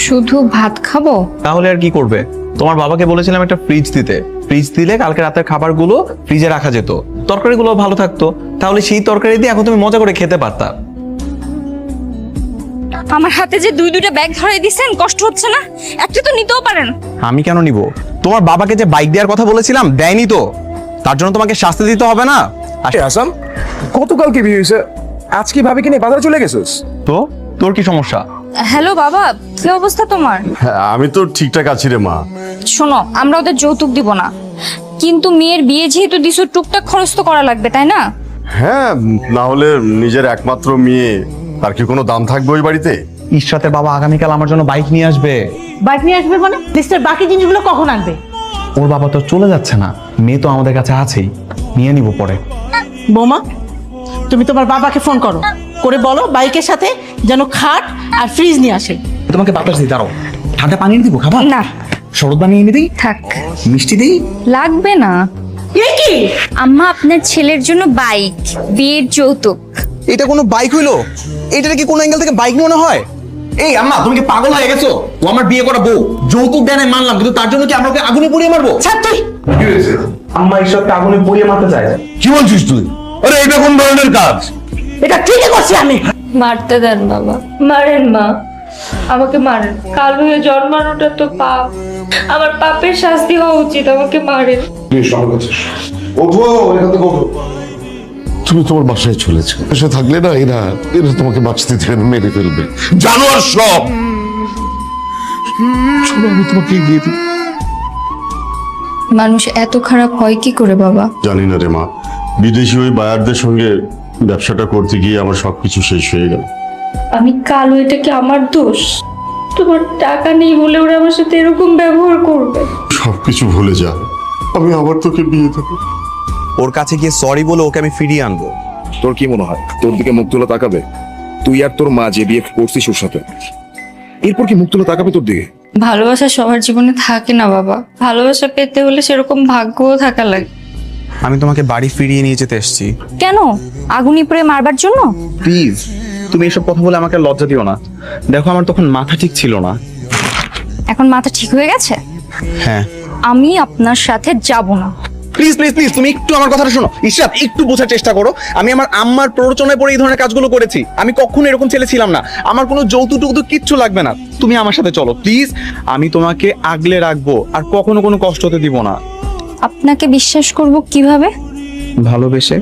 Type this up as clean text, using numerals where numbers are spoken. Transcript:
শুধু ভাত খাবো? তাহলে আর কি করবে? তোমার বাবাকে বলেছিলাম একটা ফ্রিজ দিতে, ফ্রিজ দিলে কালকে রাতের খাবারগুলো ফ্রিজে রাখা যেত, তরকারিগুলো ভালো থাকতো, তাহলে সেই তরকারি দিয়ে এখন তুমি মজা করে খেতে পারতা। আমার হাতে যে দুইটা ব্যাগ ধরাই দিছেন, কষ্ট হচ্ছে না? একটা তো নিতেও পারেন। আমি কেন নিব? তোমার বাবাকে যে বাইক দেওয়ার কথা বলেছিলাম দেয়নি তো, তার জন্য তোমাকে শাস্তি দিতে হবে না? আসাম, গতকালকে বিয়ে হয়েছে, আজকে ভাবি কিনে বাজারে চলে গেছিস? তো তোর কি সমস্যা? হ্যালো বাবা, কি অবস্থা তোমার? হ্যাঁ, আমি তো ঠিকঠাক আছি রে মা। শোনো, আমরা ওদের যৌতুক দিব না, কিন্তু মেয়ের বিয়ে যেহেতু দিছো, টুকটাক খরচ তো করা লাগবে, তাই না? হ্যাঁ, না হলে নিজের একমাত্র মেয়ে, তার কি কোনো দাম থাকবে ওই বাড়িতে? ইশরাতের বাবা আগামীকাল আমার জন্য বাইক নিয়ে আসবে। বাইক নিয়ে আসবে মানে? লিস্টের বাকি জিনিসগুলো কখন আনবে? ওর বাবা তো চলে যাচ্ছে না, মেয়ে তো আমাদের কাছে আছেই, নিয়ে নিব পরে। বৌমা, তুমি তোমার বাবাকে ফোন করো, করে বলো বাইকের সাথে যেন খাট আর ফ্রিজ নিয়ে আসে। তোমাকে বাতাস দিই, দাঁড়াও। ঠান্ডা পানি এনে দিব, খাবার? না শরবত বানিয়ে এনে দিই? থাক, মিষ্টি দিই? লাগবে না। এ কি? আম্মা, আপনার ছেলের জন্য বাইক, বিয়ের যৌতুক। এটা কোনো বাইক হইলো? এটা কি কোনো অ্যাঙ্গেল থেকে বাইক মনে হয়? এই আম্মা, তুমি কি পাগল হয়ে গেছো? ও আমার বিয়ে করা বউ, যৌতুক দেয় না মানলাম, কিন্তু তার জন্য কি আমরা ওকে আগুনে পুড়িয়ে মারবো? ছাড় তুই। কি হয়েছে? আম্মা ঈশ্বরকে আগুনে পুড়িয়ে মারতে চায়। কি বলছিস তুই? আরে এটা কোন ধরনের কাজ? এটা ঠিকই করছি আমি। মারতে দেন বাবা, মারেন মা, আমাকে মারেন। কাল হয়ে জন্মানোটা তো পাপ, আমার পাপের শাস্তি হওয়া উচিত, আমাকে মারেন। ওঠো, এখান থেকে ওঠো। তুমি তোমার বাসায় চলেছো, এসে থাকলে না এরা এরা তোমাকে বাঁচতে দেবে না, মেরে ফেলবে, জানো আর সব। চলো, আমি তোমাকে এগিয়ে দিই। মানুষ এত খারাপ হয় কি করে বাবা? জানি না রে মা, বিদেশি ওই বায়ারদের সঙ্গে ব্যবসাটা করতে গিয়ে আমার সবকিছু শেষ হয়ে গেল। আমি কালো, এটা কি আমার দোষ? তোমার টাকা নেই বলে ওরা আমার সাথে এরকম ব্যবহার করবে? সবকিছু ভুলে যা, আমি আবার তোকে বিয়ে দেবো। ওর কাছে গিয়ে সরি বলে ওকে আমি ফিরিয়ে আনবো। তোর কি মনে হয় তোর দিকে মুখ তুলে তাকাবে? তুই আর তোর মা যে বিয়ে করছিস ওর সাথে, এরপর কি মুখ তুলে তাকাবে তোর দিকে? ভালোবাসা সবার জীবনে থাকে না বাবা, ভালোবাসা পেতে হলে সেরকম ভাগ্যও থাকা লাগে। আমি তোমাকে বাড়ি ফিরিয়ে নিয়ে যেতে এসেছি। কেন? আগুনি পুড়ে মারবার জন্য? প্লিজ, তুমি এসব কথা বলে আমাকে লজ্জা দিও না। দেখো, আমার তখন মাথা ঠিক ছিল না। এখন মাথা ঠিক হয়ে গেছে? হ্যাঁ। আমি আপনার সাথে যাব না। প্লিজ প্লিজ প্লিজ, তুমি একটু আমার কথাটা শোনো। ইশরাত, একটু বোঝার চেষ্টা করো। আমি আমার আম্মার প্ররোচনায় পড়ে এই ধরনের কাজগুলো করেছি। আমি কখনো এরকম ছেলে ছিলাম না। আমার কোনো যৌতুক কিচ্ছু লাগবে না। তুমি আমার সাথে চলো প্লিজ। আমি তোমাকে আগলে রাখবো, আর কখনো কোনো কষ্ট হতে দিব না। আপনাকে বিশ্বাস করব কিভাবে? ভালোবেসে।